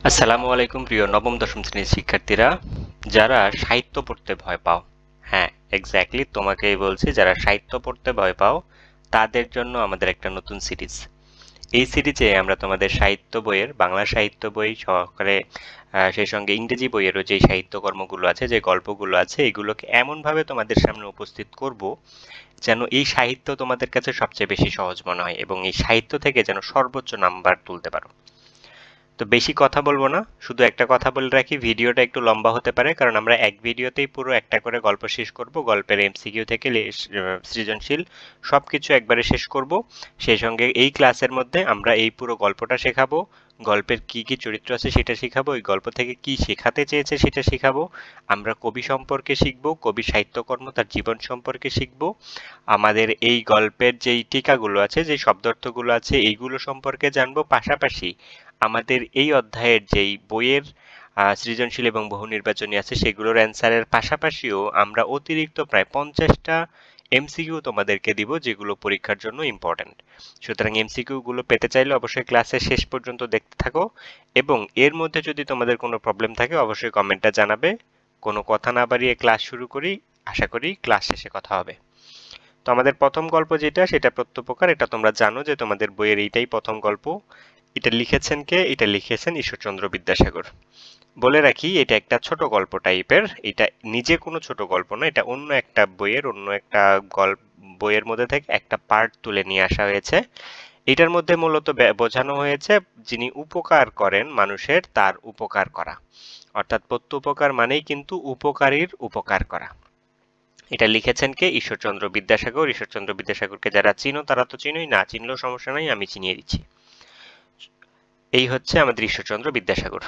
আসসালামু আলাইকুম প্রিয় নবম দশম শ্রেণীর শিক্ষার্থীরা, যারা সাহিত্য পড়তে ভয় পাও। হ্যাঁ, এক্স্যাক্টলি তোমাকেই বলছি, যারা সাহিত্য পড়তে ভয় পাও তাদের জন্য আমাদের একটা নতুন সিরিজ। এই সিরিজে আমরা তোমাদের সাহিত্য বইয়ের, বাংলা সাহিত্য বই সহকারে সেই সঙ্গে ইংরেজি বইয়েরও যে সাহিত্যকর্মগুলো আছে, যে গল্পগুলো আছে, এগুলোকে এমনভাবে তোমাদের সামনে উপস্থিত করব যেন এই সাহিত্য তোমাদের কাছে সবচেয়ে বেশি সহজ মনে হয় এবং এই সাহিত্য থেকে যেন সর্বোচ্চ নাম্বার তুলতে পারো। তো বেশি কথা বলবো না, শুধু একটা কথা বলে রাখি, ভিডিওটা একটু লম্বা হতে পারে কারণ আমরা এক ভিডিওতেই পুরো একটা করে গল্প শেষ করব। গল্পের এমসিকিউ থেকে সৃজনশীল সবকিছু একবারে শেষ করব। সেই সঙ্গে এই ক্লাসের মধ্যে আমরা এই পুরো গল্পটা শেখাবো, গল্পের কি কি চরিত্র আছে সেটা শেখাবো, এই গল্প থেকে কি শেখাতে চেয়েছে সেটা শেখাবো। আমরা কবি সম্পর্কে শিখবো, কবি সাহিত্যকর্ম তার জীবন সম্পর্কে শিখবো। আমাদের এই গল্পের যেই টিকাগুলো আছে, যে শব্দার্থগুলো আছে, এইগুলো সম্পর্কে জানবো। পাশাপাশি আমাদের এই অধ্যায়ের যেই বইয়ের সৃজনশীল এবং বহু নির্বাচনী আছে সেগুলোর অ্যান্সারের পাশাপাশিও আমরা অতিরিক্ত প্রায় 50টা এমসিকিউ তোমাদেরকে দিব, যেগুলো পরীক্ষার জন্য ইম্পর্ট্যান্ট। সুতরাং এমসিকিউ গুলো পেতে চাইলে অবশ্যই ক্লাসের শেষ পর্যন্ত দেখতে থাকো এবং এর মধ্যে যদি তোমাদের কোনো প্রবলেম থাকে অবশ্যই কমেন্টটা জানাবে। কোনো কথা না বাড়িয়ে ক্লাস শুরু করি, আশা করি ক্লাস শেষে কথা হবে। তো আমাদের প্রথম গল্প যেটা, সেটা প্রত্যুপকার। এটা তোমরা জানো যে তোমাদের বইয়ের এইটাই প্রথম গল্প। এটা লিখেছেন কে? এটা লিখেছেন ঈশ্বরচন্দ্র বিদ্যাসাগর। বলে রাখি, এটা একটা ছোট গল্প টাইপের। এটা নিজে কোনো ছোট গল্প না, এটা অন্য একটা বইয়ের, অন্য একটা গল্প বইয়ের মধ্যে থেকে একটা পার্ট তুলে নিয়ে আসা হয়েছে। এটার মধ্যে মূলত বোঝানো হয়েছে যিনি উপকার করেন মানুষের, তার উপকার করা। অর্থাৎ প্রত্যুপকার মানেই কিন্তু উপকারীর উপকার করা। এটা লিখেছেন কে? ঈশ্বরচন্দ্র বিদ্যাসাগর। ঈশ্বরচন্দ্র বিদ্যাসাগরকে যারা চিনো তারা তো চিনোই, না চিনলেও সমস্যা নাই, আমি চিনিয়ে দিচ্ছি। এই হচ্ছে আমাদের ঈশ্বরচন্দ্র বিদ্যাসাগর।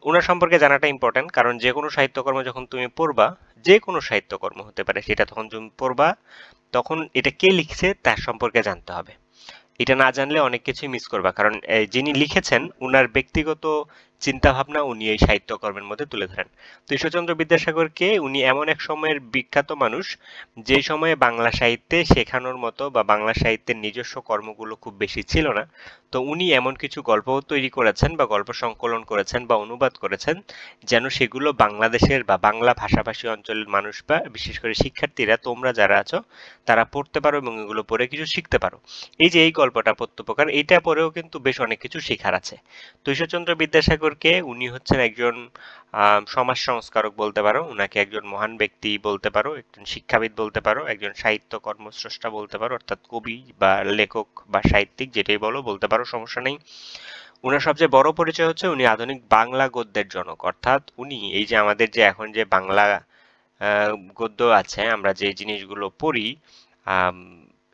ওনার সম্পর্কে জানাটা ইম্পর্ট্যান্ট, কারণ যে কোনো সাহিত্যকর্ম যখন তুমি পড়বা, যে কোনো সাহিত্যকর্ম হতে পারে, সেটা তখন তুমি পড়বা তখন এটা কে লিখছে তার সম্পর্কে জানতে হবে। এটা না জানলে অনেক কিছুই মিস করবা, কারণ যিনি লিখেছেন উনার ব্যক্তিগত চিন্তা ভাবনা উনি এই সাহিত্যকর্মের মধ্যে তুলে ধরেন। তো ঈশ্বরচন্দ্র বিদ্যাসাগরকে, উনি এমন এক সময়ের বিখ্যাত মানুষ যে সময়ে বাংলা সাহিত্যে শেখানোর মতো বা বাংলা সাহিত্যের নিজস্ব কর্মগুলো খুব বেশি ছিল না। তো উনি এমন কিছু গল্প তৈরি করেছেন বা গল্প সংকলন করেছেন বা অনুবাদ করেছেন যেন সেগুলো বাংলাদেশের বা বাংলা ভাষাভাষী অঞ্চলের মানুষ বা বিশেষ করে শিক্ষার্থীরা, তোমরা যারা আছো, তারা পড়তে পারো এবং এগুলো পড়ে কিছু শিখতে পারো। এই যে এই গল্পটা প্রত্যুপকার, এইটা পরেও কিন্তু বেশ অনেক কিছু শেখার আছে। তো ঈশ্বরচন্দ্র বিদ্যাসাগরকে, উনি হচ্ছেন একজন সমাজ সংস্কারক বলতে পারো, উনাকে একজন মহান ব্যক্তি বলতে পারো, একজন শিক্ষাবিদ বলতে পারো, একজন সাহিত্য কর্মস্রষ্টা বলতে পারো, অর্থাৎ কবি বা লেখক বা সাহিত্যিক যেটাই বলো বলতে পারো, সমস্যা নেই। উনার সবচেয়ে বড় পরিচয় হচ্ছে উনি আধুনিক বাংলা গদ্যের জনক। অর্থাৎ উনি এই যে আমাদের যে এখন যে বাংলা গদ্য আছে, আমরা যে জিনিসগুলো পড়ি, আম,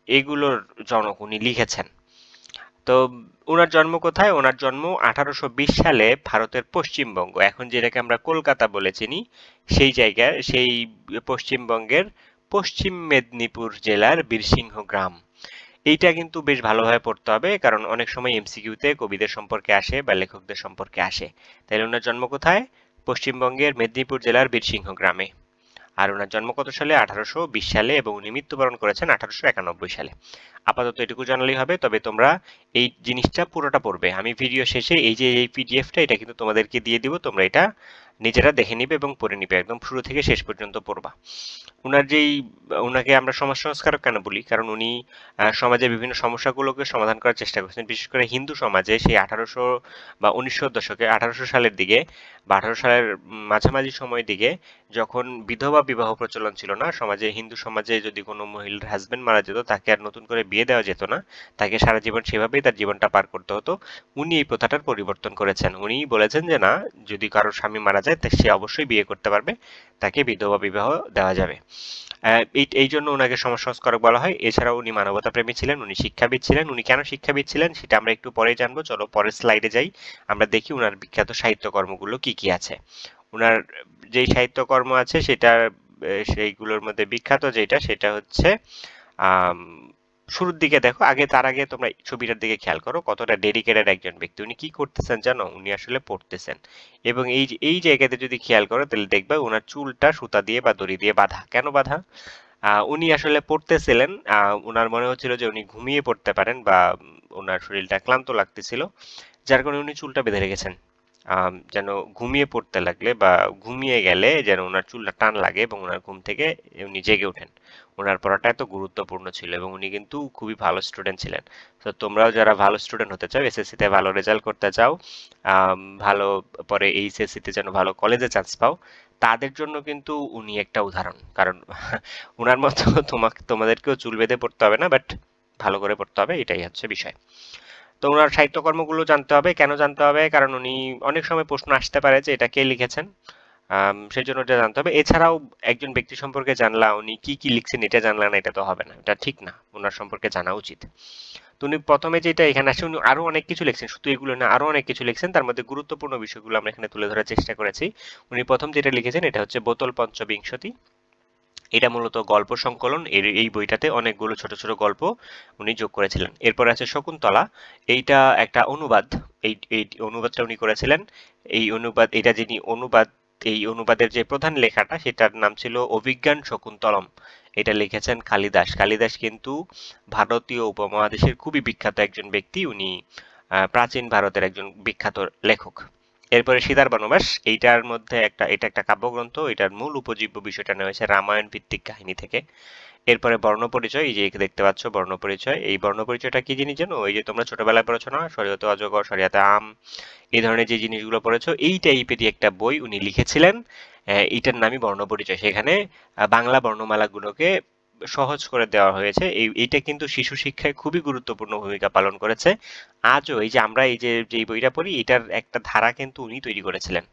এগুলোর জনক উনি লিখেছেন। তো ওনার জন্ম কোথায়? ওনার জন্ম 1820 সালে ভারতের পশ্চিমবঙ্গ, এখন যেটাকে আমরা কলকাতা বলে চিনি, সেই জায়গায়, সেই পশ্চিমবঙ্গের পশ্চিম মেদিনীপুর জেলার বীরসিংহ গ্রাম। এইটা কিন্তু বেশ ভালোভাবে পড়তে হবে, কারণ অনেক সময় এমসিকিউতে কবিদের সম্পর্কে আসে বা লেখকদের সম্পর্কে আসে। তাহলে ওনার জন্ম কোথায়? পশ্চিমবঙ্গের মেদিনীপুর জেলার বীরসিংহ গ্রামে। আর ওনার জন্ম কত সালে? 1820 সালে, এবং উনি মৃত্যুবরণ করেছেন 1891 সালে। আপাতত এটুকু জানলেই হবে, তবে তোমরা এই জিনিসটা পুরোটা পড়বে। আমি ভিডিও শেষে এই যে এই পিডিএফটা, এটা কিন্তু তোমাদেরকে দিয়ে দিব, তোমরা এটা নিজেরা দেখে নিবে এবং পড়ে নিবে, একদম শুরু থেকে শেষ পর্যন্ত পড়বা। উনার যেই, উনাকে আমরা সমাজ সংস্কারক কেন বলি? কারণ উনি সমাজের বিভিন্ন সমস্যাগুলোকে সমাধান করার চেষ্টা করেছেন, বিশেষ করে হিন্দু সমাজে সেই 1800 বা 1900 দশকে, 1800 সালের দিকে বা 1800 সালের মাঝামাঝি সময়ের দিকে, যখন বিধবা বিবাহ প্রচলন ছিল না সমাজে, হিন্দু সমাজে যদি কোনো মহিলার হাজবেন্ড মারা যেত, তাকে আর নতুন করে বিয়ে দেওয়া যেত না, তাকে সারা জীবন সেভাবেই তার জীবনটা পার করতে হতো। উনি এই প্রথাটার পরিবর্তন করেছেন। উনি বলেছেন যে না, যদি কারোর স্বামী মারা যায় তা সে অবশ্যই বিয়ে করতে পারবে, তাকে বিধবা বিবাহ দেওয়া যাবে। এই জন্য ওনাকে সমাজ সংস্কারক বলা হয়। এছাড়াও উনি মানবতা প্রেমী ছিলেন, উনি শিক্ষাবিদ ছিলেন। উনি কেন শিক্ষাবিদ ছিলেন সেটা আমরা একটু পরে জানবো। চলো পরের স্লাইডে যাই, আমরা দেখি উনার বিখ্যাত সাহিত্যকর্মগুলো কি কি আছে। উনার যেই সাহিত্যকর্ম আছে সেটা, সেইগুলোর মধ্যে বিখ্যাত যেটা, সেটা হচ্ছে আম, শুরুর দিকে দেখো, আগে তার আগে তোমরা ছবিটার দিকে খেয়াল করো, কতটা ডেডিকেটেড একজন ব্যক্তি। উনি কি করতেছেন জানো? উনি আসলে পড়তেছেন। এবং এই জায়গাতে যদি খেয়াল করো তাহলে দেখবে ওনার চুলটা সুতা দিয়ে বা দড়ি দিয়ে বাঁধা। কেন বাঁধা? উনি আসলে পড়তেছিলেন, উনার মনে হচ্ছিল যে উনি ঘুমিয়ে পড়তে পারেন বা ওনার শরীরটা ক্লান্ত লাগতেছিল, যার কারণে উনি চুলটা বেঁধে রেখেছেন। যেন ঘুমিয়ে পড়তে লাগলে বা ঘুমিয়ে গেলে যেন ওনার চুলটা টান লাগে এবং ওনার ঘুম থেকে উনি জেগে ওঠেন। ওনার পড়াটা এত গুরুত্বপূর্ণ ছিল এবং উনি কিন্তু খুবই ভালো স্টুডেন্ট ছিলেন। তো তোমরাও যারা ভালো স্টুডেন্ট হতে চাও, এসএসসি তে ভালো রেজাল্ট করতে চাও, ভালো পরে এইচএসসি তে যেন ভালো কলেজে চান্স পাও, তাদের জন্য কিন্তু উনি একটা উদাহরণ। কারণ উনার মতো তোমাদেরকেও চুল বেঁধে পড়তে হবে না, বাট ভালো করে পড়তে হবে, এটাই হচ্ছে বিষয়। তো ওনার সাহিত্যকর্মগুলো জানতে হবে। কেন জানতে হবে? কারণ উনি অনেক সময় প্রশ্ন আসতে পারে যে এটা কে লিখেছেন। সেজন্য এটা জানতে হবে। এছাড়াও একজন ব্যক্তি সম্পর্কে জানলা, উনি কি কি লিখছেন এটা জানলা না, এটা তো হবে না, এটা ঠিক না। ওনার সম্পর্কে জানা উচিত। তো উনি প্রথমে যেটা এখানে আসে, উনি আরো অনেক কিছু লিখছেন, শুধু এগুলো না, আরো অনেক কিছু লিখছেন। তার মধ্যে গুরুত্বপূর্ণ বিষয়গুলো আমরা এখানে তুলে ধরার চেষ্টা করেছি। উনি প্রথম যেটা লিখেছেন এটা হচ্ছে বোতল পঞ্চবিংশতি। এটা মূলত গল্প সংকলন। এই বইটাতে অনেকগুলো ছোট ছোট গল্প উনি যোগ করেছিলেন। এরপর আছে শকুন্তলা। এইটা একটা অনুবাদ। এই অনুবাদটা উনি করেছিলেন। এই অনুবাদের যে প্রধান লেখাটা সেটার নাম ছিল অভিজ্ঞান শকুন্তলম। এটা লিখেছেন কালিদাস। কালিদাস কিন্তু ভারতীয় উপমহাদেশের খুবই বিখ্যাত একজন ব্যক্তি। উনি প্রাচীন ভারতের একজন বিখ্যাত লেখক। এরপরে সীতার বনবাস। এটা একটা কাব্যগ্রন্থ। এটার মূল উপজীব্য বিষয়টা নেওয়া হয়েছে রামায়ণ ভিত্তিক কাহিনী থেকে। এরপরে বর্ণপরিচয়, এই যে দেখতে পাচ্ছ বর্ণপরিচয়। এই বর্ণপরিচয়টা কি জিনিস জানো? এই যে তোমরা ছোটবেলায় পড়েছো না, শরীয়তে অজগর শরিয়াতে আম, এই ধরনের যে জিনিসগুলো পড়েছো, এই টাইপেরই একটা বই উনি লিখেছিলেন। এইটার নামই বর্ণপরিচয়। সেখানে বাংলা বর্ণমালাগুলোকে সহজ করে দেওয়া হয়েছে। এইটা কিন্তু শিশু শিক্ষায় খুবই গুরুত্বপূর্ণ ভূমিকা পালন করেছে। আজও এই যে আমরা যে বইটা পড়ি, এটার একটা ধারা কিন্তু উনি তৈরি করেছিলেন।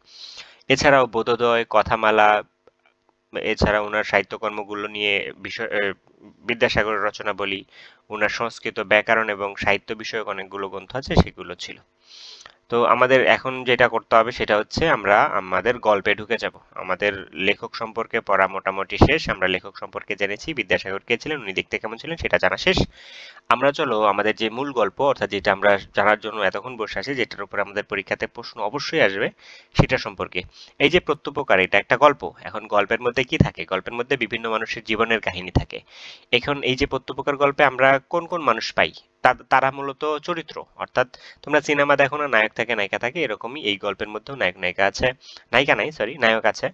এছাড়াও বোধোদয়, কথামালা, এছাড়া ওনার সাহিত্যকর্মগুলো নিয়ে বিষয় বিদ্যাসাগরের রচনাবলী, ওনার সংস্কৃত ব্যাকরণ এবং সাহিত্য বিষয়ক অনেকগুলো গ্রন্থ আছে, সেগুলো ছিল। তো আমাদের এখন যেটা করতে হবে সেটা হচ্ছে আমরা আমাদের গল্পে ঢুকে যাব। আমাদের লেখক সম্পর্কে পড়া মোটামুটি শেষ। আমরা লেখক সম্পর্কে জেনেছি, বিদ্যাসাগর কে ছিলেন, উনি দেখতে কেমন ছিলেন সেটা জানা শেষ। আমরা চলো আমাদের যে মূল গল্প, অর্থাৎ যেটা আমরা জানার জন্য এতক্ষণ বসে আছি, যেটার উপর আমাদের পরীক্ষাতে প্রশ্ন অবশ্যই আসবে, সেটা সম্পর্কে। এই যে প্রত্যুপকার, এটা একটা গল্প। এখন গল্পের মধ্যে কি থাকে? গল্পের মধ্যে বিভিন্ন মানুষের জীবনের কাহিনী থাকে। এখন এই যে প্রত্যুপকার গল্পে আমরা কোন কোন মানুষ পাই? তারা মূলত চরিত্র। অর্থাৎ তোমরা সিনেমা দেখো না, নায়ক থাকে নায়িকা থাকে, এরকমই এই গল্পের মধ্যেও নায়ক নায়িকা আছে। নায়িকা নাই, সরি, নায়ক আছে।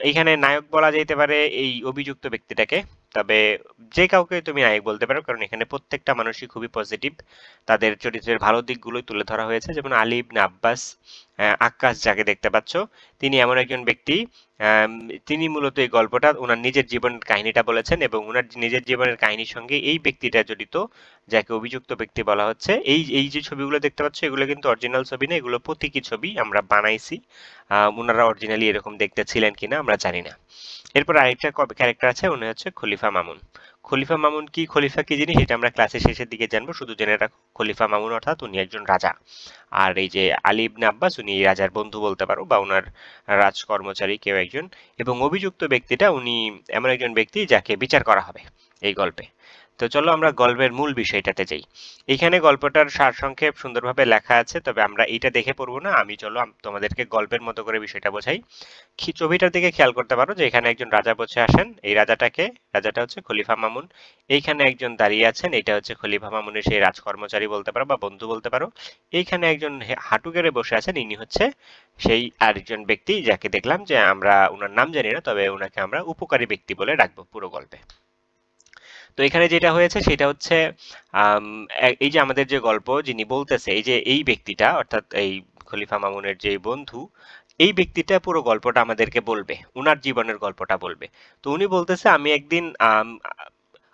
এইখানে নায়ক বলা যেতে পারে এই অভিযুক্ত ব্যক্তিটাকে। তবে যে কাউকে তুমি নায়ক বলতে পারো, কারণ এখানে প্রত্যেকটা মানুষই খুবই পজিটিভ। তাদের চরিত্রের ভালো দিকগুলোই তুলে ধরা হয়েছে। যেমন আলী ইবনে আব্বাস, আক্কাস যাকে দেখতে পাচ্ছ, তিনি এমন একজন ব্যক্তি, আম, তিনি মূলত এই গল্পটা ওনার নিজের জীবনের কাহিনীটা বলেছেন এবং ওনার নিজের জীবনের কাহিনীর সঙ্গে এই ব্যক্তিটা জড়িত, যাকে অভিযুক্ত ব্যক্তি বলা হচ্ছে। এই এই যে ছবিগুলো দেখতে পাচ্ছ, এগুলো কিন্তু অরিজিনাল ছবি না, এগুলো প্রতীকী ছবি আমরা বানাইছি। ওনারা অরিজিনালি এরকম দেখতে ছিলেন কিনা আমরা জানি না। এরপর আরেকটা ক্যারেক্টার আছে, উনি হচ্ছে খলিফা মামুন। খলিফা মামুন কি, খলিফা কি জিনিস, এটা আমরা ক্লাসের শেষের দিকে জানবো। শুধু জেনে রাখো, খলিফা মামুন অর্থাৎ উনি একজন রাজা। আর এই যে আলী ইবনে আব্বাস, উনি এই রাজার বন্ধু বলতে পারো বা ওনার রাজ কর্মচারী কেউ একজন। এবং অভিযুক্ত ব্যক্তিটা উনি এমন একজন ব্যক্তি যাকে বিচার করা হবে এই গল্পে। তো চলো আমরা গল্পের মূল বিষয়টাতে যাই। এখানে গল্পটার সারসংক্ষেপ সুন্দরভাবে লেখা আছে, তবে আমরা এইটা দেখে পড়বো না। আমি চলো তোমাদেরকে গল্পের মতো করে বিষয়টা বোঝাই। ছবিটার দিকে খেয়াল করতে পারো যে এখানে একজন রাজা বসে আসেন। রাজাটা হচ্ছে খলিফা মামুন। এইখানে একজন দাঁড়িয়ে আছেন, এটা হচ্ছে খলিফা মামুনের সেই রাজকর্মচারী বলতে পারো বা বন্ধু বলতে পারো। এইখানে একজন হাঁটু গেড়ে বসে আছেন, ইনি হচ্ছে সেই আরেকজন ব্যক্তি যাকে দেখলাম, যে আমরা ওনার নাম জানি না, তবে ওনাকে আমরা উপকারী ব্যক্তি বলে ডাকবো পুরো গল্পে। তো এখানে যেটা হয়েছে সেটা হচ্ছে, আম, এই যে আমাদের যে গল্প যিনি বলতেছে, এই যে এই ব্যক্তিটা অর্থাৎ এই খলিফা মামুনের যে বন্ধু, এই ব্যক্তিটা পুরো গল্পটা আমাদেরকে বলবে, উনার জীবনের গল্পটা বলবে। তো উনি বলতেছে, আমি একদিন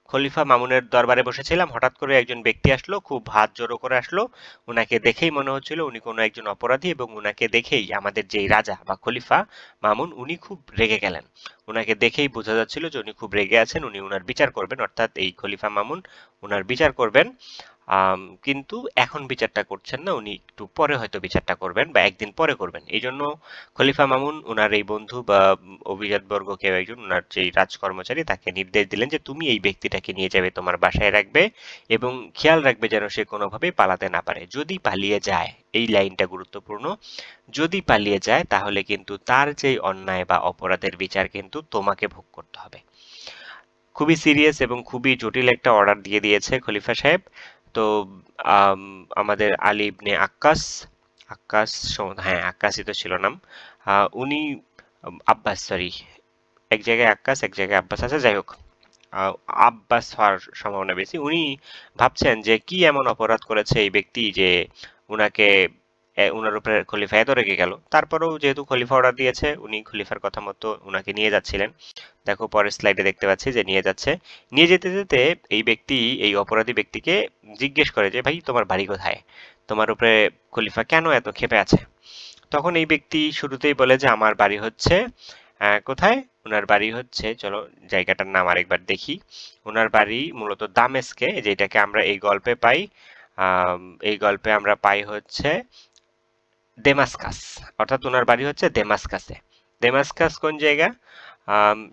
খলিফা মামুনের দরবারে বসেছিলাম, হঠাৎ করে একজন ব্যক্তি আসলো, খুব হাত জড়ো করে আসলো। উনাকে দেখেই মনে হচ্ছিল উনি কোনো একজন অপরাধী, এবং উনাকে দেখেই আমাদের যেই রাজা বা খলিফা মামুন, উনি খুব রেগে গেলেন। উনাকে দেখেই বোঝা যাচ্ছিল যে উনি খুব রেগে আছেন, উনি উনার বিচার করবেন, অর্থাৎ এই খলিফা মামুন উনার বিচার করবেন। কিন্তু এখন বিচারটা করছেন না, উনি একটু পরে হয়তো বিচারটা করবেন বা একদিন পরে করবেন। এই জন্য খলিফা মামুন উনার এই বন্ধু বা অভিজাতবর্গ কেউ একজন, উনার যে রাজকর্মচারী, তাকে নির্দেশ দিলেন যে তুমি এই ব্যক্তিটাকে নিয়ে যাবে, তোমার বাসায় রাখবে এবং খেয়াল রাখবে যেন সে কোনোভাবেই পালাতে না পারে। যদি পালিয়ে যায়, এই লাইনটা গুরুত্বপূর্ণ, যদি পালিয়ে যায় তাহলে কিন্তু তার যে অন্যায় বা অপরাধের বিচার কিন্তু তোমাকে ভোগ করতে হবে। খুবই সিরিয়াস এবং খুবই জটিল একটা অর্ডার দিয়ে দিয়েছে খলিফা সাহেব। তো আমাদের আলী ইবনে আক্কাস, আক্কাস হ্যাঁ আক্কাসই তো ছিল নাম। উনি আব্বাস, সরি, এক জায়গায় আক্কাস এক জায়গায় আব্বাস আছে, যাই হোক, আহ, আব্বাস হওয়ার সম্ভাবনা বেশি। উনি ভাবছেন যে কি এমন অপরাধ করেছে এই ব্যক্তি যে উনাকে উনার উপরে খলিফা এত রেগে গেল। তারপরেও যেহেতু খলিফা অর্ডার দিয়েছে, উনি খলিফার কথা মতো উনাকে নিয়ে যাচ্ছিলেন। দেখো পরের স্লাইডে দেখতে পাচ্ছি যে নিয়ে যাচ্ছে। নিয়ে যেতে যেতে এই ব্যক্তি, এই অপরাধী ব্যক্তিকে জিজ্ঞেস করে যে ভাই তোমার বাড়ি কোথায়, তোমার উপরে খলিফা কেন এত ক্ষেপে আছে। তখন এই ব্যক্তি শুরুতেই বলে যে আমার বাড়ি হচ্ছে কোথায়, ওনার বাড়ি হচ্ছে, চলো জায়গাটার নাম আরেকবার দেখি। ওনার বাড়ি মূলত দামেস্কে, যেটাকে আমরা এই গল্পে পাই, আম, এই গল্পে আমরা পাই হচ্ছে দেমাস্কাস, অর্থাৎ ওনার বাড়ি হচ্ছে দেমাস্কাসে। দেমাস্কাস কোন জায়গা,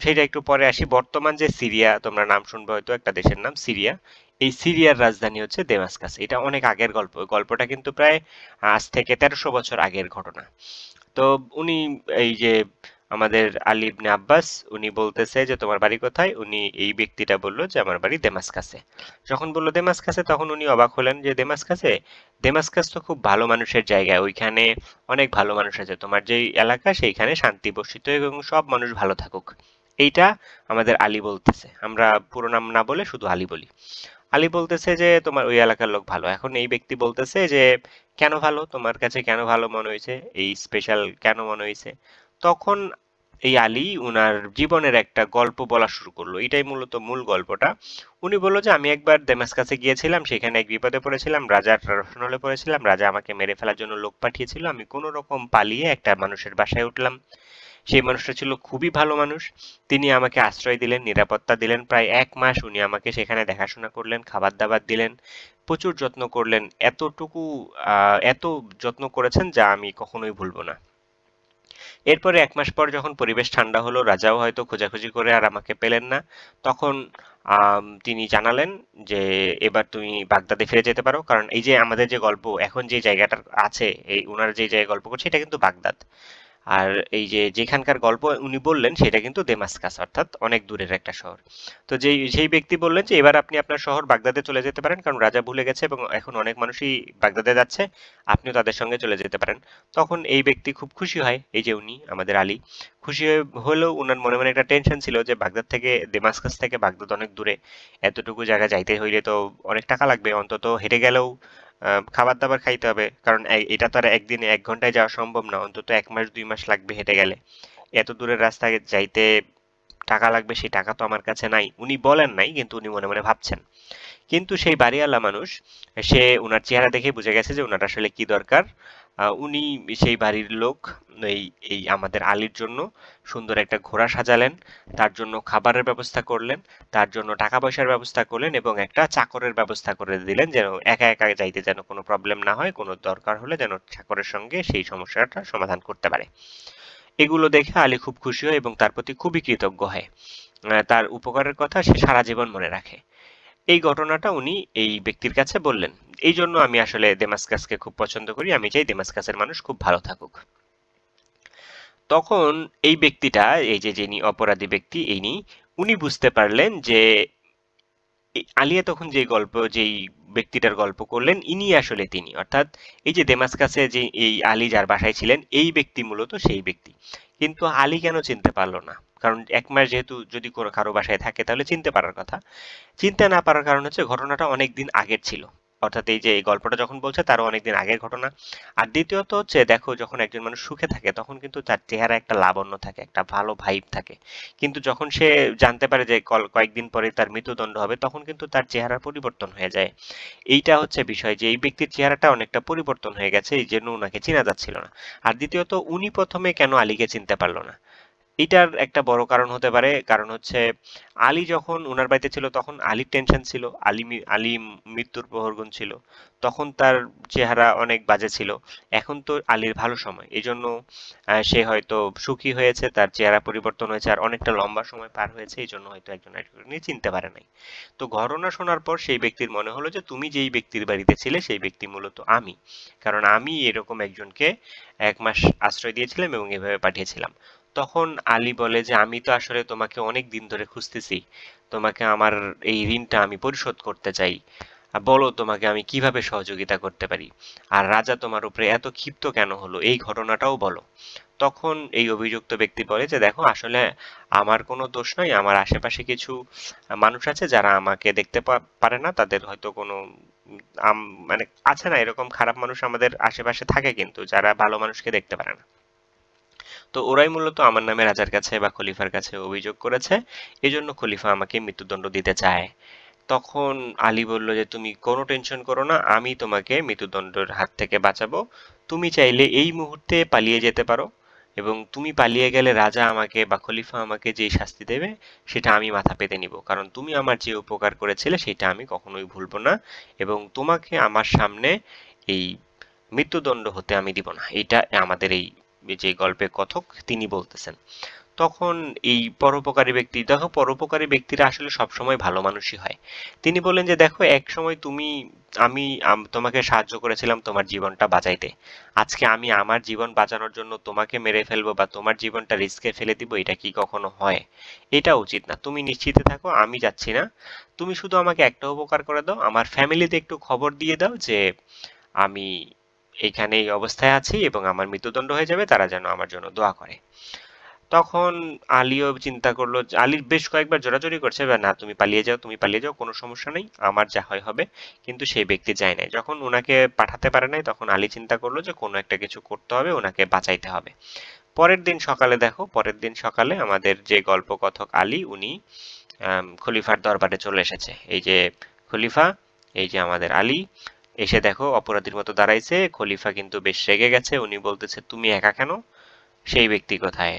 সেটা একটু পরে আসি। বর্তমান যে সিরিয়া, তোমরা নাম শুনবে হয়তো, একটা দেশের নাম সিরিয়া, এই সিরিয়ার রাজধানী হচ্ছে দেমাস্কাস। এটা অনেক আগের গল্প, গল্পটা কিন্তু প্রায় আজ থেকে 1300 বছর আগের ঘটনা। তো উনি, এই যে আমাদের আলী ইবনে আব্বাস, উনি বলতেছে যে তোমার বাড়ি কোথায়, উনি এই ব্যক্তিটা বলল যে আমার বাড়ি দেমাস্কাসে। যখন বলল দেমাস্কাসে, তখন উনি অবাক হলেন যে দেমাস্কাসে, দেমাস্কাস তো খুব ভালো মানুষের জায়গা, ওইখানে অনেক ভালো মানুষ আছে, তোমার যেই এলাকা সেইখানে শান্তি বর্ষিত এবং সব মানুষ ভালো থাকুক। এইটা আমাদের আলী বলতেছে, আমরা পুরো নাম না বলে শুধু আলী বলি। আলী বলতেছে যে তোমার ওই এলাকার লোক ভালো। এখন এই ব্যক্তি বলতেছে যে কেন ভালো, তোমার কাছে কেন ভালো মনে হয়েছে, এই স্পেশাল কেন মনে হয়েছে। তখন এই আলী উনার জীবনের একটা গল্প বলা শুরু করলো, এটাই মূলত মূল গল্পটা। উনি বললো যে আমি একবার দেমাস্কাসে গিয়েছিলাম, সেখানে এক বিপদে পড়েছিলাম, রাজার রসনলে পড়েছিলাম, রাজা আমাকে মেরে ফেলার জন্য লোক পাঠিয়েছিল, আমি কোনো রকম পালিয়ে একটা মানুষের বাসায় উঠলাম। সেই মানুষটা ছিল খুবই ভালো মানুষ। তিনি আমাকে আশ্রয় দিলেন, নিরাপত্তা দিলেন, প্রায় 1 মাস উনি আমাকে সেখানে দেখাশোনা করলেন, খাবার দাবার দিলেন, প্রচুর যত্ন করলেন। এতটুকু এত যত্ন করেছেন যা আমি কখনোই ভুলবো না। এরপরে 1 মাস পর যখন পরিবেশ ঠান্ডা হলো, রাজাও হয়তো খোঁজাখুঁজি করে আর আমাকে পেলেন না, তখন তিনি জানালেন যে এবার তুমি বাগদাদে ফিরে যেতে পারো, কারণ এই যে আমাদের যে গল্প এখন যে জায়গাটা আছে, এই ওনার যে জায়গায় গল্প করছে, এটা কিন্তু বাগদাদ। আর এই যে যেখানকার গল্প উনি বললেন সেটা কিন্তু দেমাস্কাস, অর্থাৎ অনেক দূরের একটা শহর। তো সেই ব্যক্তি বললেন যে এবার আপনি আপনার শহর বাগদাদে চলে যেতে পারেন, কারণ রাজা ভুলে গেছে এবং এখন অনেক মানুষই বাগদাদে যাচ্ছে, আপনিও তাদের সঙ্গে চলে যেতে পারেন। তখন এই ব্যক্তি খুব খুশি হয়, এই যে উনি আমাদের আলী, খুশি হলেও উনার মনে মনে একটা টেনশন ছিল যে বাগদাদ থেকে, দেমাস্কাস থেকে বাগদাদ অনেক দূরে, এতটুকু জায়গা যাইতে হইলে তো অনেক টাকা লাগবে, অন্তত হেঁটে গেলেও খাবার দাবার খাইতে হবে, কারণ এটা তো আর একদিনে 1 ঘন্টায় যাওয়া সম্ভব না, অন্তত 1 মাস 2 মাস লাগবে হেঁটে গেলে। এত দূরের রাস্তা যাইতে টাকা লাগবে, সেই টাকা তো আমার কাছে নাই। উনি বলেন নাই, কিন্তু উনি মনে মনে ভাবছেন। কিন্তু সেই বাড়িওয়ালা মানুষ, সে উনার চেহারা দেখে বুঝে গেছে যে উনার আসলে কি দরকার। উনি, সেই বাড়ির লোক, এই এই আমাদের আলীর জন্য সুন্দর একটা ঘোড়া সাজালেন, তার জন্য খাবারের ব্যবস্থা করলেন, তার জন্য টাকা পয়সার ব্যবস্থা করলেন এবং একটা চাকরের ব্যবস্থা করে দিলেন, যেন একা একা যাইতে যেন কোনো প্রবলেম না হয়, কোনো দরকার হলে যেন চাকরের সঙ্গে সেই সমস্যাটা সমাধান করতে পারে। এগুলো দেখে আলী খুব খুশি হয় এবং তার প্রতি খুবই কৃতজ্ঞ হয়। তার উপকারের কথা সে সারা জীবন মনে রাখে। এই ঘটনাটা উনি এই ব্যক্তির কাছে বললেন। এই জন্য আমি আসলে দেমাস্কাসকে খুব পছন্দ করি, আমি চাই দেমাস্কাসের মানুষ খুব ভালো থাকুক। তখন এই ব্যক্তিটা, এই যে যিনি অপরাধী ব্যক্তি, উনি বুঝতে পারলেন যে আলিয়া তখন যেই ব্যক্তিটার গল্প করলেন, ইনি আসলে তিনি, অর্থাৎ এই যে দেমাস্কাসে যে এই আলী যার বাসায় ছিলেন, এই ব্যক্তি মূলত সেই ব্যক্তি। কিন্তু আলী কেন চিনতে পারলো না, কারণ 1 মাস যেহেতু যদি কোনো কারো বাসায় থাকে তাহলে চিনতে পারার কথা। চিনতে না পারার কারণ হচ্ছে ঘটনাটা অনেক দিন আগের ছিল, অর্থাৎ এই যে এই গল্পটা যখন বলছে তারও অনেক দিন আগের ঘটনা। আর দ্বিতীয়ত হচ্ছে, দেখো যখন একজন মানুষ সুখে থাকে তখন কিন্তু তার চেহারা একটা লাবণ্য থাকে, একটা ভালো ভাইব থাকে। কিন্তু যখন সে জানতে পারে যে কয়েকদিন পরে তার মৃত্যুদণ্ড হবে, তখন কিন্তু তার চেহারা পরিবর্তন হয়ে যায়। এইটা হচ্ছে বিষয়, যে এই ব্যক্তির চেহারাটা অনেকটা পরিবর্তন হয়ে গেছে, এই জন্য উনাকে চেনা যাচ্ছিল না। আর দ্বিতীয়ত, উনি প্রথমে কেন আলীকে চিনতে পারলো না, এটার একটা বড় কারণ হতে পারে। কারণ হচ্ছে আলী যখন উনার বাড়িতে ছিল তখন আলীর টেনশন ছিল, আলী মৃত্যুর প্রহরগুণ ছিল, তখন তার চেহারা অনেক বাজে ছিল। এখন তো আলীর ভালো সময়, এই জন্য সে হয়তো সুখী হয়েছে, তার চেহারা পরিবর্তন হয়েছে, আর অনেকটা লম্বা সময় পার হয়েছে, এই জন্য হয়তো একজন আরেকজনকে চিনতে পারে নাই। তো ঘটনা শোনার পর সেই ব্যক্তির মনে হলো যে তুমি যেই ব্যক্তির বাড়িতে ছিলে সেই ব্যক্তি মূলত আমি, কারণ আমি এরকম একজনকে 1 মাস আশ্রয় দিয়েছিলাম এবং এভাবে পাঠিয়েছিলাম। তখন আলী বলে যে আমি তো আসলে তোমাকে অনেক দিন ধরে খুঁজতেছি, তোমাকে আমার এই ঋণটা আমি পরিশোধ করতে চাই। বলো তোমাকে আমি কিভাবে সহযোগিতা করতে পারি। আর রাজা তোমার উপরে এত ক্ষিপ্ত কেন হলো এই ঘটনাটাও বলো। তখন এই অভিযুক্ত ব্যক্তি বলে যে দেখো আসলে আমার কোনো দোষ নয়, আমার আশেপাশে কিছু মানুষ আছে যারা আমাকে দেখতে পারে না, তাদের হয়তো কোনো মানে আছে না এরকম খারাপ মানুষ আমাদের আশেপাশে থাকে কিন্তু যারা ভালো মানুষকে দেখতে পারে না। তো ওরাই মূলত আমার নামে রাজার কাছে বা খলিফার কাছে অভিযোগ করেছে, এজন্য খলিফা আমাকে মৃত্যুদণ্ড দিতে চায়। তখন আলী বলল যে তুমি কোনো টেনশন করো না, আমি তোমাকে মৃত্যুদণ্ডের হাত থেকে বাঁচাবো। তুমি চাইলে এই মুহূর্তে পালিয়ে যেতে পারো, এবং তুমি পালিয়ে গেলে রাজা আমাকে বা খলিফা আমাকে যে শাস্তি দেবে সেটা আমি মাথা পেতে নিব, কারণ তুমি আমার যে উপকার করেছিলে সেটা আমি কখনোই ভুলবো না, এবং তোমাকে আমার সামনে এই মৃত্যুদণ্ড হতে আমি দিব না। এটা আমাদের এই যে গল্পের কথক তিনি বলতেছেন। তখন এই পরোপকারী ব্যক্তি, দেখো পরোপকারী ব্যক্তিরা আসলে সবসময় ভালো মানুষই হয়। তিনি বললেন যে দেখো এক সময় আমি তোমাকে সাহায্য করেছিলাম তোমার জীবনটা বাঁচাইতে, আজকে আমি আমার জীবন বাঁচানোর জন্য তোমাকে মেরে ফেলবো বা তোমার জীবনটা রিস্কে ফেলে দিব, এটা কি কখনো হয়? এটা উচিত না। তুমি নিশ্চিন্তে থাকো, আমি যাচ্ছি না। তুমি শুধু আমাকে একটা উপকার করে দাও, আমার ফ্যামিলিতে একটু খবর দিয়ে দাও যে আমি এখানে এই অবস্থায় আছি এবং আমার মৃত্যুদণ্ড হয়ে যাবে, তারা যেন আমার জন্য দোয়া করে। তখন আলীও চিন্তা করলো, আলী বেশ কয়েকবার জোরাজুরি করছে, বা না তুমি পালিয়ে যাও, তুমি পালিয়ে যাও, কোনো সমস্যা নেই, আমার যা হয় হবে। কিন্তু সেই ব্যক্তি যায় নাই। যখন ওনাকে পাঠাতে পারে নাই তখন আলী চিন্তা করলো যে কোনো একটা কিছু করতে হবে, ওনাকে বাঁচাইতে হবে। পরের দিন সকালে দেখো, পরের দিন সকালে আমাদের যে গল্পকথক আলী উনি খলিফার দরবারে চলে এসেছে। এই যে খলিফা, এই যে আমাদের আলী, এসে দেখো অপরাধীর মতো দাঁড়াইছে। খলিফা কিন্তু বেশ রেগে গেছে, উনি বলতেছে তুমি একা কেন, সেই ব্যক্তি কোথায়?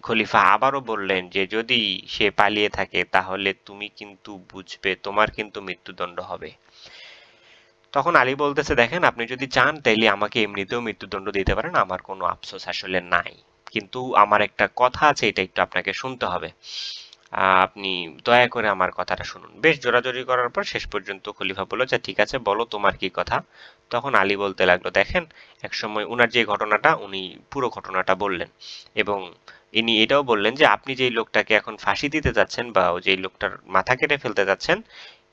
খলিফা আবারও বললেন যে যদি সে পালিয়ে থাকে তাহলে তুমি কিন্তু বুঝবে তোমার কিন্তু মৃত্যুদণ্ড হবে। তখন আলী বলতেছে দেখেন আপনি যদি চান তাইলে আমাকে এমনিতেও মৃত্যুদণ্ড দিতে পারেন, আমার কোনো আফসোস আসলে নাই, কিন্তু আমার একটা কথা আছে, এটা একটু আপনাকে শুনতে হবে। আপনি দয়া করে আমার কথাটা শুনুন। বেশ জোরাজুরি করার পর শেষ পর্যন্ত খলিফা বলল যে ঠিক আছে বলো তোমার কি কথা। তখন আলী বলতে লাগলো দেখেন একসময় উনার যে ঘটনাটা উনি পুরো ঘটনাটা বললেন, এবং ইনি এটাও বললেন যে আপনি যেই লোকটাকে এখন ফাঁসি দিতে যাচ্ছেন বা যেই লোকটার মাথা কেটে ফেলতে যাচ্ছেন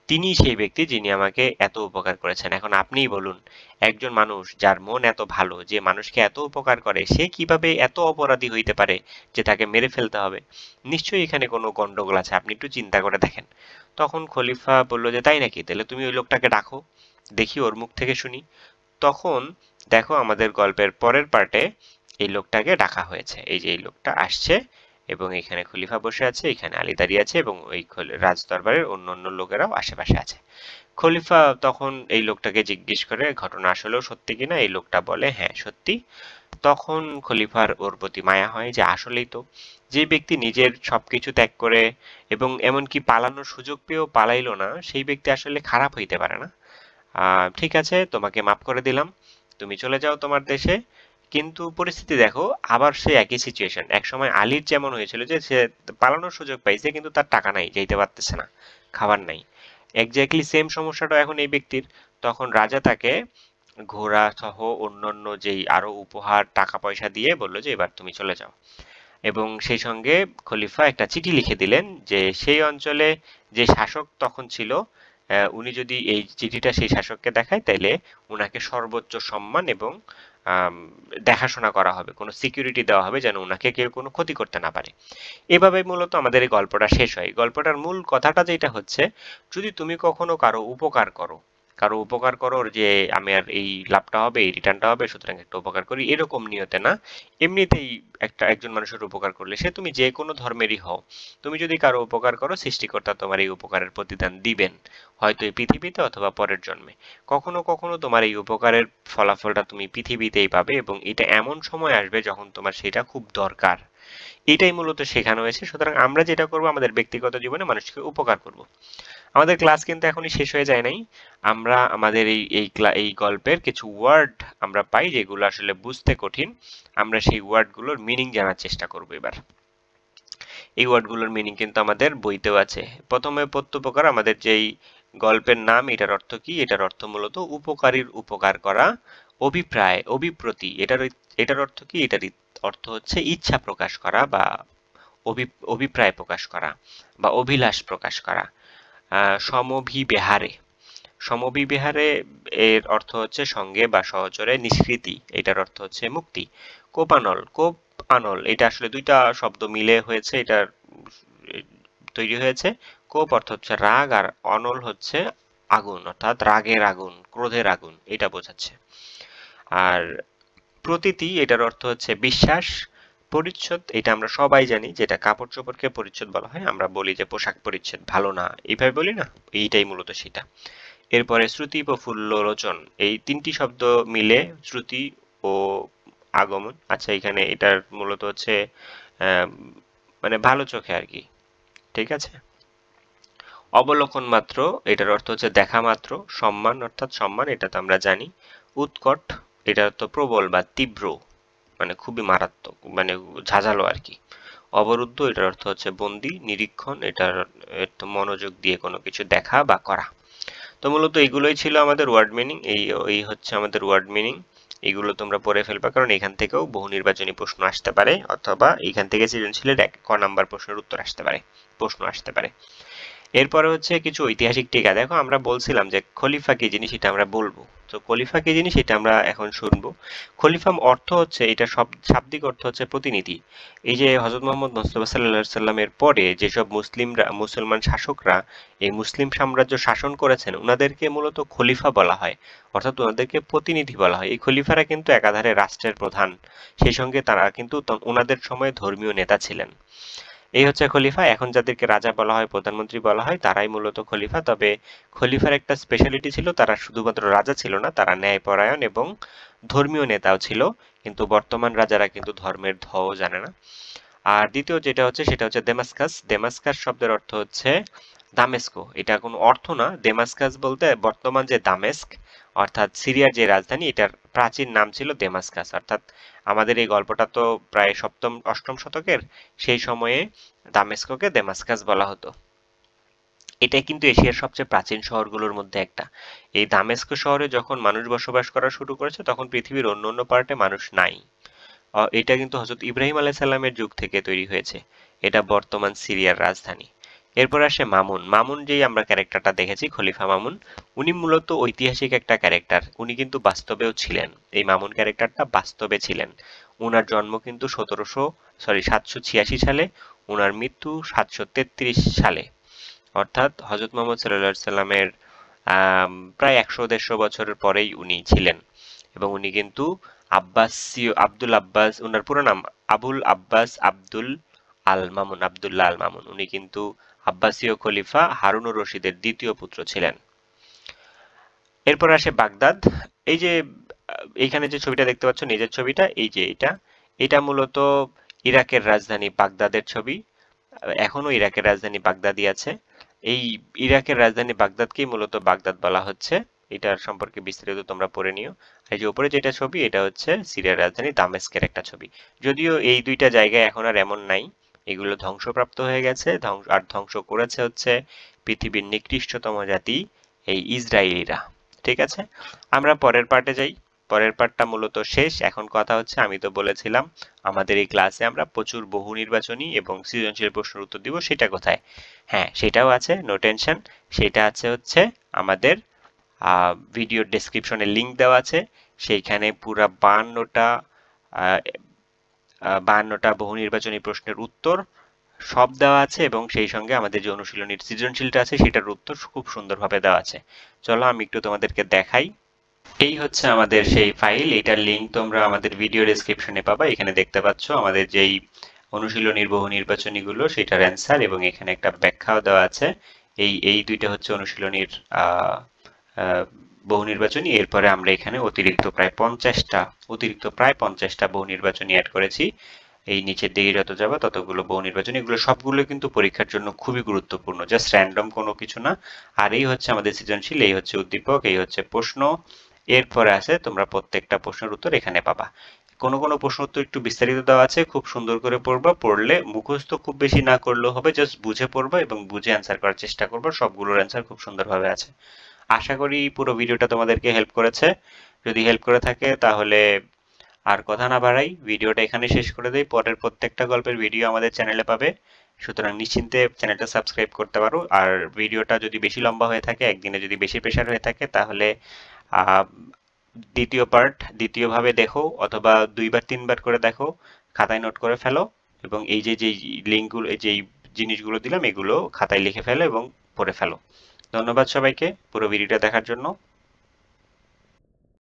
তিনিই সেই ব্যক্তি যিনি আমাকে এত উপকার করেছেন। এখন আপনিই বলুন, একজন মানুষ যার মন এত ভালো, যে মানুষকে এত উপকার করে, সে কিভাবে এত অপরাধী হইতে পারে যে তাকে মেরে ফেলতে হবে? নিশ্চয়ই এখানে কোনো গন্ডগোল আছে, আপনি একটু চিন্তা করে দেখেন। তখন খলিফা বলল যে তাই নাকি, তাহলে তুমি ওই লোকটাকে ডাকো, দেখি ওর মুখ থেকে শুনি। তখন দেখো আমাদের গল্পের পরের পার্টে এই লোকটাকে ডাকা হয়েছে। এই যে এই লোকটা আসছে এবং এখানে খলিফা বসে আছে, এখানে আলী দাঁড়িয়ে আছে এবং ওই রাজদরবারের অন্য অন্য লোকেরাও আশেপাশে আছে। খলিফা তখন এই লোকটাকে জিজ্ঞেস করে ঘটনা আসলেও সত্যি কিনা। এই লোকটা বলে হ্যাঁ সত্যি। তখন খলিফার ওর প্রতি মায়া হয় যে আসলেই তো, যে ব্যক্তি নিজের সবকিছু ত্যাগ করে এবং এমনকি পালানোর সুযোগ পেয়েও পালাইলো না, সেই ব্যক্তি আসলে খারাপ হইতে পারে না। ঠিক আছে তোমাকে মাফ করে দিলাম, তুমি চলে যাও তোমার দেশে। কিন্তু পরিস্থিতি দেখো, আবার সে একই সিচুয়েশন। একসময় আলীর যেমন হয়েছিল যে সে পালানোর সুযোগ পাইছে কিন্তু তার টাকা নাই, যাইতে পারতেছে না, খাবার নাই। এক্স্যাক্টলি সেম সমস্যাটা এখন এই ব্যক্তির। তখন রাজা তাকে ঘোড়া সহ অন্যান্য যেই আরো উপহার টাকা পয়সা দিয়ে বলল যে এবার তুমি চলে যাও, এবং সেই সঙ্গে খলিফা একটা চিঠি লিখে দিলেন যে সেই অঞ্চলে যে শাসক তখন ছিল, উনি যদি এই চিঠিটা সেই শাসককে দেখায় তাইলে উনাকে সর্বোচ্চ সম্মান এবং আম, দেখাশোনা করা হবে, কোনো সিকিউরিটি দেওয়া হবে যেন উনাকে কেউ কোনো ক্ষতি করতে না পারে। এভাবে মূলত আমাদের এই গল্পটা শেষ হয়। গল্পটার মূল কথাটা যেটা হচ্ছে, যদি তুমি কখনো কারো উপকার করো, কারো উপকার করো যে আমি আর এই লাভটা হবে এই রিটার্নটা হবে সুতরাং একটা উপকার করি, এরকম নিয়তে না, এমনিতেই একজন মানুষের উপকার করলে, সে তুমি যে কোনো ধর্মেরই হও, তুমি যদি কারো উপকার করো সৃষ্টিকর্তা তোমার এই উপকারের প্রতিদান দিবেন, হয়তো এই পৃথিবীতে অথবা পরের জন্মে। কখনো কখনো তোমার এই উপকারের ফলাফলটা তুমি পৃথিবীতেই পাবে, এবং এটা এমন সময় আসবে যখন তোমার সেটা খুব দরকার। এটাই মূলত শেখানো হয়েছে। সুতরাং আমরা যেটা করব আমাদের ব্যক্তিগত জীবনে মানুষকে উপকার করব। আমাদের ক্লাস কিন্তু এখনই শেষ হয়ে যায় নাই। আমরা আমাদের এই গল্পের কিছু ওয়ার্ড আমরা পাই যেগুলো আসলে বুঝতে কঠিন। আমরা সেই ওয়ার্ডগুলোর মিনিং জানার চেষ্টা করব এবার। এই ওয়ার্ডগুলোর মিনিং কিন্তু আমাদের বইতেও আছে। প্রথমে প্রত্যুপকার, আমাদের যেই গল্পের নাম, এটার অর্থ কি? এটার অর্থ মূলত উপকারীর উপকার করা। অভিপ্রায়, অভিপ্রতি, এটার অর্থ কি? এটার অর্থ হচ্ছে ইচ্ছা প্রকাশ করা বা অভিপ্রায় প্রকাশ করা বা অভিলাষ প্রকাশ করা। সমভিব্যাহারে, সমবিবিহারে এর অর্থ হচ্ছে সঙ্গে বা সহচরে, নিষ্কৃতি এটার অর্থ হচ্ছে মুক্তি। কোপানল, কোপ আনল এটা আসলে দুইটা শব্দ মিলে হয়েছে, এটা তৈরি হয়েছে। কোপ অর্থ হচ্ছে রাগ, আর অনল হচ্ছে আগুন, অর্থাৎ রাগের আগুন, ক্রোধের আগুন এটা বোঝাচ্ছে। আর প্রতীতি এটার অর্থ হচ্ছে বিশ্বাস। পরিচ্ছদ এটা আমরা সবাই জানি, যেটা কাপড় চোপড়কে পরিচ্ছদ বলা হয়, আমরা বলি যে পোশাক পরিচ্ছদ ভালো না, এইভাবে বলি না, এইটাই মূলত সেটা। এরপরে শ্রুতি প্রফুল্ল লোচন, এই তিনটি শব্দ মিলে শ্রুতি ও আগমন। আচ্ছা, এখানে এটার মূলত হচ্ছে আহ, মানে ভালো চোখে আর কি, ঠিক আছে। অবলোকন মাত্র এটার অর্থ হচ্ছে দেখা মাত্র। সম্মান অর্থাৎ সম্মান, এটা তো আমরা জানি। উৎকট এটার অর্থ প্রবল বা তীব্র, মানে খুবই মারাত্মক, মানে ঝাঁঝালো আর কি। অবরুদ্ধ এটার অর্থ হচ্ছে বন্দি। নিরীক্ষণ এটার একটু মনোযোগ দিয়ে কোনো কিছু দেখা বা করা। তো মূলত এইগুলোই ছিল আমাদের ওয়ার্ড মিনিং। এই এই হচ্ছে আমাদের ওয়ার্ড মিনিং। এগুলো তোমরা পড়ে ফেলবা, কারণ এখান থেকেও বহু নির্বাচনী প্রশ্ন আসতে পারে, অথবা এখান থেকে সৃজনশীলের ক নাম্বার প্রশ্নের উত্তর আসতে পারে, প্রশ্ন আসতে পারে। এরপরে হচ্ছে কিছু ঐতিহাসিক টিকা। দেখো, আমরা বলছিলাম যে খলিফা কি জিনিস এটা আমরা বলবো, তো খলিফা কি জিনিস এটা আমরা এখন শুনবো। খলিফা অর্থ হচ্ছে, এটা সব শাব্দিক অর্থ হচ্ছে প্রতিনিধি। এই যে হযরত মুহাম্মদ মুস্তাফা সাল্লাল্লাহু আলাইহি সাল্লামের পরে যেসব মুসলমান শাসকরা এই মুসলিম সাম্রাজ্য শাসন করেছেন, উনাদেরকে মূলত খলিফা বলা হয়, অর্থাৎ ওনাদেরকে প্রতিনিধি বলা হয়। এই খলিফারা কিন্তু একাধারে রাষ্ট্রের প্রধান, সেই সঙ্গে তারা কিন্তু ওনাদের সময় ধর্মীয় নেতা ছিলেন। এই হচ্ছে খলিফা। এখন যাদেরকে রাজা বলা হয়, প্রধানমন্ত্রী বলা হয়, তারাই মূলত খলিফা। তবে খলিফার একটা স্পেশালিটি ছিল, তারা শুধুমাত্র রাজা ছিল না, তারা ন্যায়পরায়ণ এবং ধর্মীয় নেতাও ছিল। কিন্তু বর্তমান রাজারা কিন্তু ধর্মের ধও জানে না। আর দ্বিতীয় যেটা হচ্ছে সেটা হচ্ছে ডেমাস্কাস। ডেমাস্কাস শব্দের অর্থ হচ্ছে দামেস্কো। এটা কোনো অর্থ না। ডেমাস্কাস বলতে বর্তমান যে দামেস্ক, অর্থাৎ সিরিয়ার যে রাজধানী, এটার প্রাচীন নাম ছিল ডেমাস্কাস। অর্থাৎ আমাদের এই গল্পটা তো প্রায় সপ্তম অষ্টম শতকের, সেই সময়ে দামেস্কোকে ডেমাস্কাস বলা হতো। এটাই কিন্তু এশিয়ার সবচেয়ে প্রাচীন শহরগুলোর মধ্যে একটা। এই দামেস্কো শহরে যখন মানুষ বসবাস করা শুরু করেছে, তখন পৃথিবীর অন্য অন্য পার্টে মানুষ নাই। এটা কিন্তু হযরত ইব্রাহিম আলাইহিস সালামের যুগ থেকে তৈরি হয়েছে। এটা বর্তমান সিরিয়ার রাজধানী। এরপর আসে মামুন। মামুন যেই আমরা ক্যারেক্টারটা দেখেছি, খলিফা মামুন, উনি মূলত ঐতিহাসিক একটা ক্যারেক্টার। উনি কিন্তু বাস্তবেও ছিলেন। এই মামুন ক্যারেক্টারটা বাস্তবে ছিলেন। উনার জন্ম কিন্তু 786 সালে, উনার মৃত্যু 733 সালে। অর্থাৎ হযরত মুহাম্মদ সাল্লাল্লাহু আলাইহি সাল্লামের প্রায় 100-150 বছরের পরেই উনি ছিলেন। এবং উনি কিন্তু আব্দুল আব্বাস, উনার পুরো নাম আবুল আব্বাস আব্দুল আল মামুন, আব্দুল্লাহ আল মামুন। উনি কিন্তু আব্বাসীয় খলিফা হারুনুর রশিদের দ্বিতীয় পুত্র ছিলেন। এরপর আসে বাগদাদ। এই যে এইখানে যে ছবিটা দেখতে পাচ্ছ, নিজের ছবিটা, এই যে এটা মূলত ইরাকের রাজধানী বাগদাদের ছবি। এখনো ইরাকের রাজধানী বাগদাদই আছে। এই ইরাকের রাজধানী বাগদাদকেই মূলত বাগদাদ বলা হচ্ছে। এটার সম্পর্কে বিস্তারিত তোমরা পড়ে নিও। এই যে উপরে যেটা ছবি, এটা হচ্ছে সিরিয়ার রাজধানী দামেস্কের একটা ছবি। যদিও এই দুইটা জায়গায় এখন আর এমন নাই, এগুলো ধ্বংসপ্রাপ্ত হয়ে গেছে। আর ধ্বংস করেছে হচ্ছে পৃথিবীর নিকৃষ্টতম জাতি, এই ইসরায়েলিরা। ঠিক আছে, আমরা পরের পার্টে যাই। পরের পার্টটা মূলত শেষ। এখন কথা হচ্ছে, আমি তো বলেছিলাম আমাদের এই ক্লাসে আমরা প্রচুর বহু নির্বাচনী এবং সৃজনশীল প্রশ্নের উত্তর দিব। সেটা কোথায়? হ্যাঁ, সেটাও আছে, নো টেনশন। সেটা আছে হচ্ছে আমাদের ভিডিওর ডেসক্রিপশনে লিংক দেওয়া আছে। সেইখানে পুরা 52টা বহু নির্বাচনী প্রশ্নের উত্তর সব দেওয়া আছে, এবং সেই সঙ্গে আমাদের যে অনুশীলনীর সৃজনশীলটা আছে সেটার উত্তর খুব সুন্দরভাবে দেওয়া আছে। চলো আমি একটু তোমাদেরকে দেখাই। এই হচ্ছে আমাদের সেই ফাইল। এটার লিংক তোমরা আমাদের ভিডিও ডেসক্রিপশনে পাবা। এখানে দেখতে পাচ্ছ আমাদের যেই অনুশীলনীর বহু নির্বাচনীগুলো সেটার অ্যান্সার, এবং এখানে একটা ব্যাখ্যাও দেওয়া আছে। এই দুইটা হচ্ছে অনুশীলনীর বহু নির্বাচনী। এরপরে আমরা এখানে অতিরিক্ত প্রায় 50টা বহু নির্বাচনী অ্যাড করেছি। এই নিচের দিকে যত যাবে ততগুলো বহু নির্বাচনী, এগুলো সবগুলো কিন্তু পরীক্ষার জন্য খুবই গুরুত্বপূর্ণ, জাস্ট র্যান্ডম কোনো কিছু না। আর এই হচ্ছে আমাদের সৃজনশীল, এই হচ্ছে উদ্দীপক, এই হচ্ছে প্রশ্ন। এরপরে আছে তোমরা প্রত্যেকটা প্রশ্নের উত্তর এখানে পাবা। কোনো কোনো প্রশ্ন উত্তর একটু বিস্তারিত দেওয়া আছে, খুব সুন্দর করে পড়বা। পড়লে মুখস্থ খুব বেশি না করলেও হবে, জাস্ট বুঝে পড়বা এবং বুঝে অ্যান্সার করার চেষ্টা করবা। সবগুলোর অ্যান্সার খুব সুন্দরভাবে আছে। আশা করি পুরো ভিডিওটা তোমাদেরকে হেল্প করেছে। যদি হেল্প করে থাকে তাহলে আর কথা না বাড়াই, ভিডিওটা এখানে শেষ করে দেই। পরের প্রত্যেকটা গল্পের ভিডিও আমাদের চ্যানেলে পাবে, সুতরাং নিশ্চিন্তে চ্যানেলটা সাবস্ক্রাইব করতে পারো। আর ভিডিওটা যদি বেশি লম্বা হয়ে থাকে, একদিনে যদি বেশি প্রেশার হয়ে থাকে, তাহলে আহ, দ্বিতীয় পার্ট দ্বিতীয়ভাবে দেখো, অথবা 2 বার 3 বার করে দেখো, খাতায় নোট করে ফেলো, এবং এই যে যে লিঙ্কগুলো, এই যে জিনিসগুলো দিলাম, এগুলো খাতায় লিখে ফেলো এবং পড়ে ফেলো। ধন্যবাদ সবাইকে পুরো ভিডিওটা দেখার জন্য।